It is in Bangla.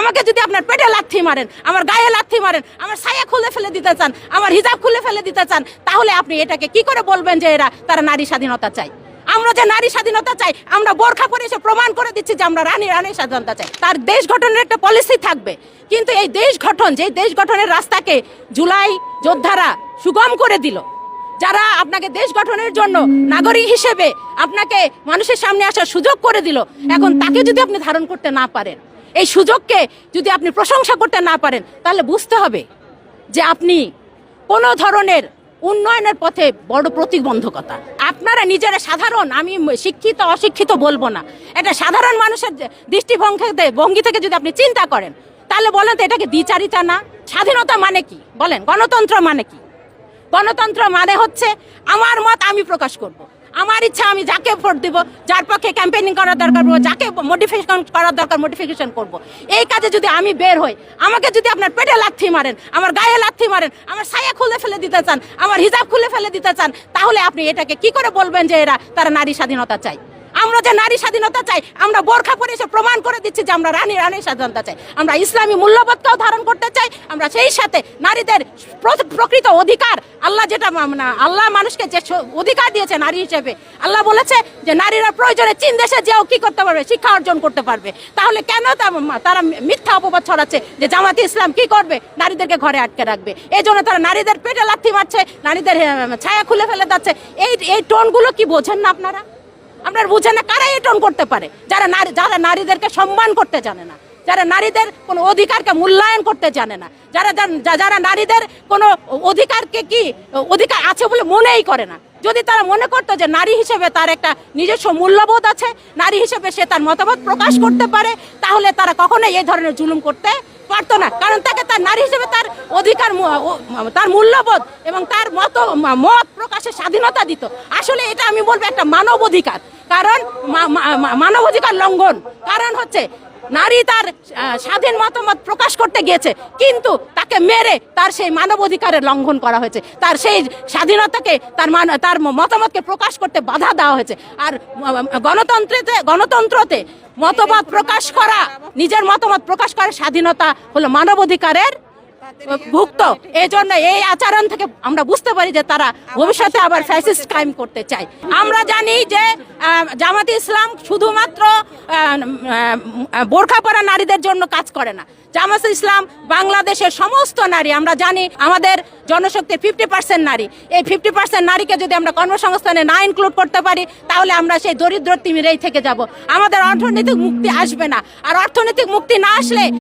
আমাকে যদি আপনার পেটে লাথি মারেন, আমার গায়ে লাথি মারেন, আমার ছায়া খুলে ফেলে দিতে চান, আমার হিজাব খুলে ফেলে দিতে চান, তাহলে আপনি এটাকে কি করে বলবেন যে তারা নারী স্বাধীনতা চাই? আমরা যে নারী স্বাধীনতা চাই, আমরা বোরখা পরে এসে প্রমাণ করে দিচ্ছি যে আমরা রানী স্বাধীনতা চাই। তার দেশ গঠনের একটা পলিসি থাকবে, কিন্তু এই দেশ গঠন, যে দেশ গঠনের রাস্তাকে জুলাই যোদ্ধারা সুগম করে দিল, যারা আপনাকে দেশ গঠনের জন্য নাগরিক হিসেবে আপনাকে মানুষের সামনে আসার সুযোগ করে দিল, এখন তাকে যদি আপনি ধারণ করতে না পারেন, এই সুযোগকে যদি আপনি প্রশংসা করতে না পারেন, তাহলে বুঝতে হবে যে আপনি কোনো ধরনের উন্নয়নের পথে বড় প্রতিবন্ধকতা। আপনারা নিজেরা সাধারণ, আমি শিক্ষিত অশিক্ষিত বলবো না, এটা সাধারণ মানুষের দৃষ্টিভঙ্গি থেকে যদি আপনি চিন্তা করেন, তাহলে বলেন তো এটাকে দ্বিচারিতা না? স্বাধীনতা মানে কি বলেন? গণতন্ত্র মানে কি? গণতন্ত্র মানে হচ্ছে আমার মত আমি প্রকাশ করব, আমার ইচ্ছা আমি যাকে ভোট দিব, যার পক্ষে ক্যাম্পেইনিং করার দরকার পড়বে, যাকে মডিফিকেশন করার দরকার মডিফিকেশন করব। এই কাজে যদি আমি বের হই, আমাকে যদি আপনার পেটে লাথি মারেন, আমার গায়ে লাথি মারেন, আমার ছায়া খুলে ফেলে দিতে চান, আমার হিজাব খুলে ফেলে দিতে চান, তাহলে আপনি এটাকে কি করে বলবেন যে তারা নারী স্বাধীনতা চাই? আমরা যে নারী স্বাধীনতা চাই, আমরা বোরখা পরে এসে প্রমাণ করে দিচ্ছি যে আমরা রানী স্বাধীনতা চাই। আমরা ইসলামী মূল্যবোধকেও ধারণ করতে চাই, আমরা সেই সাথে নারীদের প্রকৃত অধিকার, আল্লাহ যেটা আল্লাহ মানুষকে যে অধিকার দিয়েছে নারী হিসেবে, আল্লাহ বলেছে যে নারীরা প্রয়োজনে চীন দেশে যেও কি করতে পারবে, শিক্ষা অর্জন করতে পারবে। তাহলে কেন তারা মিথ্যা অপবাদ ছড়াচ্ছে যে জামাতে ইসলাম কি করবে, নারীদেরকে ঘরে আটকে রাখবে? এই জন্য তারা নারীদের পেটে লাথি মারছে, নারীদের ছায়া খুলে ফেলে যাচ্ছে। এই টোনগুলো কি বোঝেন না আপনারা? আপনারা বুঝেন না? কারা এই টোন করতে পারে? যারা নারীদেরকে সম্মান করতে জানে না, যারা নারীদের কোনো অধিকারকে মূল্যায়ন করতে জানে না, যারা নারীদের কোনো অধিকারকে কি অধিকার আছে বলে মনেই করে না। যদি তারা মনে করতো যে নারী হিসেবে তার একটা নিজস্ব মূল্যবোধ আছে, নারী হিসেবে সে তার মতামত প্রকাশ করতে পারে, তাহলে তারা কখনোই এই ধরনের জুলুম করতে পারতো না। কারণ তাকে তার নারী হিসেবে তার অধিকার, তার মূল্যবোধ এবং তার মত প্রকাশের স্বাধীনতা দিত। আসলে এটা আমি বলবো একটা মানব অধিকার, কারণ মানব অধিকার লঙ্ঘন। কারণ হচ্ছে নারী তার স্বাধীন মতামত প্রকাশ করতে গিয়েছে, কিন্তু তাকে মেরে তার সেই মানব অধিকারের লঙ্ঘন করা হয়েছে, তার সেই স্বাধীনতাকে, তার মতামতকে প্রকাশ করতে বাধা দেওয়া হয়েছে। আর গণতন্ত্রতে মতবাদ প্রকাশ করা, নিজের মতামত প্রকাশ করার স্বাধীনতা হলো মানব অধিকারের ভুক্ত। এই জন্য এই আচরণ থেকে আমরা বুঝতে পারি যে তারা ভবিষ্যতে আবার ফ্যাসিস্ট কায়েম করতে চায়। আমরা জানি যে জামাতে ইসলাম শুধুমাত্র বোরখা পরা নারীদের জন্য কাজ করে না। জামাতে ইসলাম বাংলাদেশের সমস্ত নারী, আমরা জানি আমাদের জনশক্তির 50% নারী। এই 50% নারীকে যদি আমরা কর্মসংস্থানে না ইনক্লুড করতে পারি, তাহলে আমরা সেই দরিদ্র তিমিরেই থেকে যাব। আমাদের অর্থনৈতিক মুক্তি আসবে না। আর অর্থনৈতিক মুক্তি না আসলে